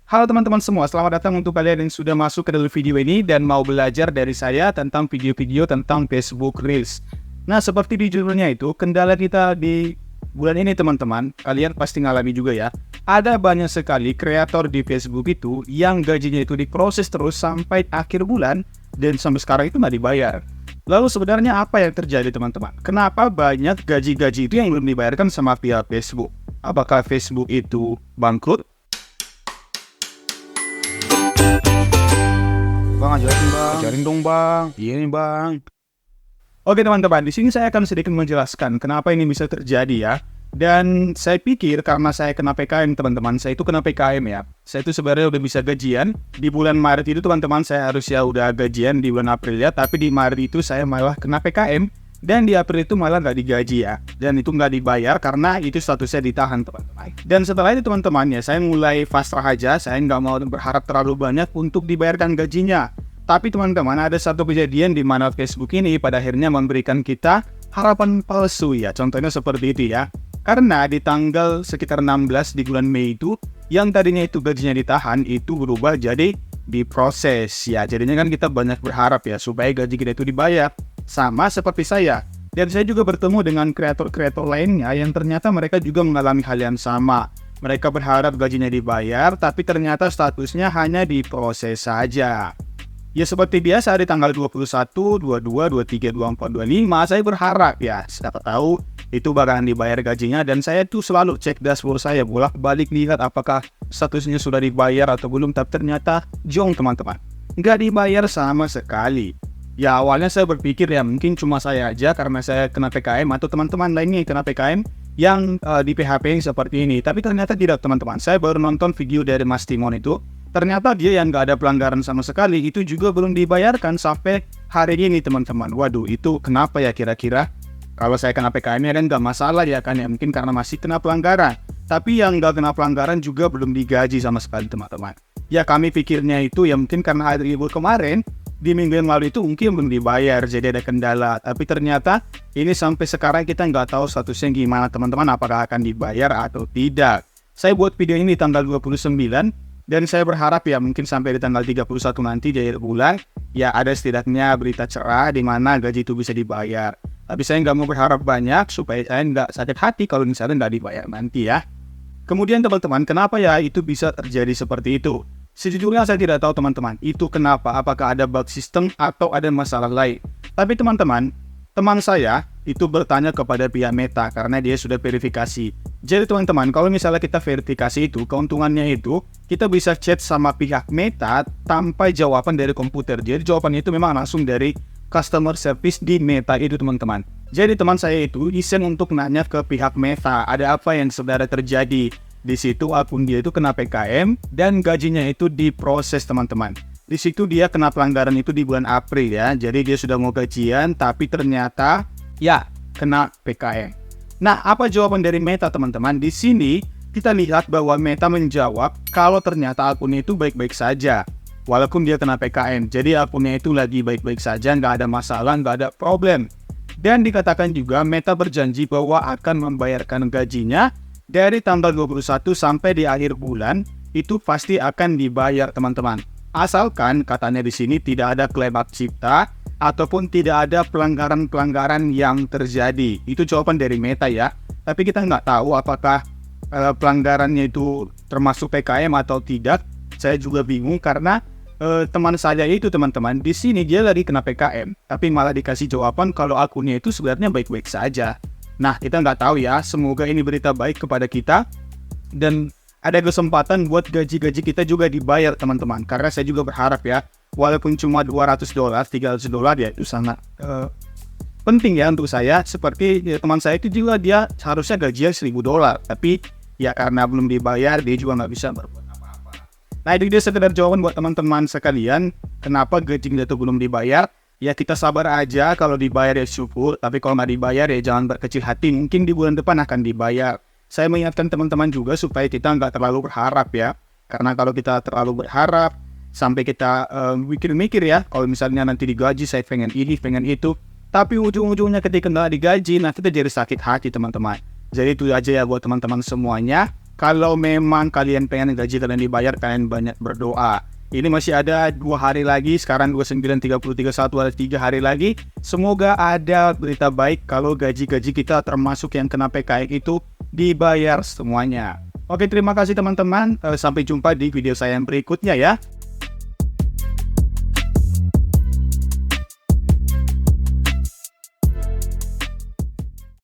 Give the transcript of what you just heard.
Halo teman-teman semua, selamat datang untuk kalian yang sudah masuk ke dalam video ini dan mau belajar dari saya tentang video-video tentang Facebook Reels. Nah, seperti di judulnya itu, kendala kita di bulan ini teman-teman, kalian pasti ngalami juga ya. Ada banyak sekali kreator di Facebook itu yang gajinya itu diproses terus sampai akhir bulan dan sampai sekarang itu nggak dibayar. Lalu sebenarnya apa yang terjadi teman-teman? Kenapa banyak gaji-gaji itu yang belum dibayarkan sama pihak Facebook? Apakah Facebook itu bangkrut? Bang, ajarin dong bang. Iya nih bang. Oke teman-teman, di sini saya akan sedikit menjelaskan kenapa ini bisa terjadi ya. Dan saya pikir karena saya kena PKM teman-teman, saya itu kena PKM ya. Saya itu sebenarnya udah bisa gajian. Di bulan Maret itu teman-teman saya harusnya udah gajian di bulan April ya. Tapi di Maret itu saya malah kena PKM. Dan di April itu malah nggak digaji ya. Dan itu nggak dibayar karena itu statusnya ditahan teman-teman. Dan setelah itu teman-teman ya, saya mulai pasrah aja. Saya nggak mau berharap terlalu banyak untuk dibayarkan gajinya. Tapi teman-teman, ada satu kejadian di mana Facebook ini pada akhirnya memberikan kita harapan palsu ya. Contohnya seperti itu ya. Karena di tanggal sekitar 16 di bulan Mei itu, yang tadinya itu gajinya ditahan, itu berubah jadi diproses ya. Jadinya kan kita banyak berharap ya supaya gaji kita itu dibayar. Sama seperti saya. Dan saya juga bertemu dengan kreator-kreator lainnya yang ternyata mereka juga mengalami hal yang sama. Mereka berharap gajinya dibayar, tapi ternyata statusnya hanya diproses saja. Ya seperti biasa di tanggal 21, 22, 23, 24, 25 saya berharap ya siapa tahu itu bakalan dibayar gajinya dan saya tuh selalu cek dashboard saya bolak-balik lihat apakah statusnya sudah dibayar atau belum, tapi ternyata jong teman-teman, nggak dibayar sama sekali. Ya awalnya saya berpikir ya mungkin cuma saya aja karena saya kena PKM atau teman-teman lainnya yang kena PKM yang di PHP seperti ini, tapi ternyata tidak teman-teman. Saya baru nonton video dari Mas Timon itu. Ternyata dia yang nggak ada pelanggaran sama sekali, itu juga belum dibayarkan sampai hari ini teman-teman. Waduh, itu kenapa ya kira-kira? Kalau saya kena PKM ya kan nggak masalah ya kan ya, mungkin karena masih kena pelanggaran. Tapi yang nggak kena pelanggaran juga belum digaji sama sekali teman-teman. Ya kami pikirnya itu ya mungkin karena hari libur kemarin, di minggu yang lalu itu mungkin belum dibayar, jadi ada kendala. Tapi ternyata ini sampai sekarang kita nggak tahu statusnya gimana teman-teman, apakah akan dibayar atau tidak. Saya buat video ini di tanggal 29. Dan saya berharap ya mungkin sampai di tanggal 31 nanti di akhir bulan ya ada setidaknya berita cerah di mana gaji itu bisa dibayar. Tapi saya nggak mau berharap banyak supaya saya nggak sakit hati kalau misalnya nggak dibayar nanti ya. Kemudian teman-teman, kenapa ya itu bisa terjadi seperti itu? Sejujurnya saya tidak tahu teman-teman, itu kenapa, apakah ada bug sistem atau ada masalah lain. Tapi teman-teman, teman saya itu bertanya kepada pihak Meta karena dia sudah verifikasi. Jadi teman-teman, kalau misalnya kita verifikasi itu, keuntungannya itu kita bisa chat sama pihak Meta tanpa jawaban dari komputer. Jadi jawabannya itu memang langsung dari customer service di Meta itu teman-teman. Jadi teman saya itu iseng untuk nanya ke pihak Meta, ada apa yang sebenarnya terjadi. Di situ akun dia itu kena PKM dan gajinya itu diproses teman-teman. Di situ dia kena pelanggaran itu di bulan April ya. Jadi dia sudah mau gajian tapi ternyata ya kena PKM. Nah, apa jawaban dari Meta teman-teman? Di sini kita lihat bahwa Meta menjawab kalau ternyata akunnya itu baik-baik saja. Walaupun dia kena PKM. Jadi akunnya itu lagi baik-baik saja, nggak ada masalah, nggak ada problem. Dan dikatakan juga Meta berjanji bahwa akan membayarkan gajinya dari tanggal 21 sampai di akhir bulan itu pasti akan dibayar teman-teman. Asalkan katanya di sini tidak ada klaim hak cipta ataupun tidak ada pelanggaran-pelanggaran yang terjadi. Itu jawaban dari Meta ya. Tapi kita nggak tahu apakah pelanggarannya itu termasuk PKM atau tidak. Saya juga bingung karena teman saya itu teman-teman di sini dia lagi kena PKM, tapi malah dikasih jawaban kalau akunnya itu sebenarnya baik-baik saja. Nah, kita nggak tahu ya, semoga ini berita baik kepada kita dan ada kesempatan buat gaji-gaji kita juga dibayar teman-teman. Karena saya juga berharap ya, walaupun cuma $200, $300 ya itu sangat penting ya untuk saya. Seperti ya, teman saya itu juga dia harusnya gajinya $1.000, tapi ya karena belum dibayar dia juga nggak bisa berbuat apa-apa. Nah itu dia sekedar jawaban buat teman-teman sekalian, kenapa gaji kita itu belum dibayar. Ya kita sabar aja, kalau dibayar ya syukur, tapi kalau nggak dibayar ya jangan berkecil hati, mungkin di bulan depan akan dibayar. Saya mengingatkan teman-teman juga supaya kita nggak terlalu berharap ya, karena kalau kita terlalu berharap, sampai kita mikir-mikir ya, kalau misalnya nanti digaji saya pengen ini, pengen itu, tapi ujung-ujungnya ketika nggak digaji, nah kita jadi sakit hati teman-teman. Jadi itu aja ya buat teman-teman semuanya, Kalau memang kalian pengen gaji kalian dibayar, kalian banyak berdoa. Ini masih ada 2 hari lagi, sekarang 29, 30, 31, ada 3 hari lagi. Semoga ada berita baik kalau gaji-gaji kita termasuk yang kena PKN itu dibayar semuanya. Oke, terima kasih teman-teman. Sampai jumpa di video saya yang berikutnya ya.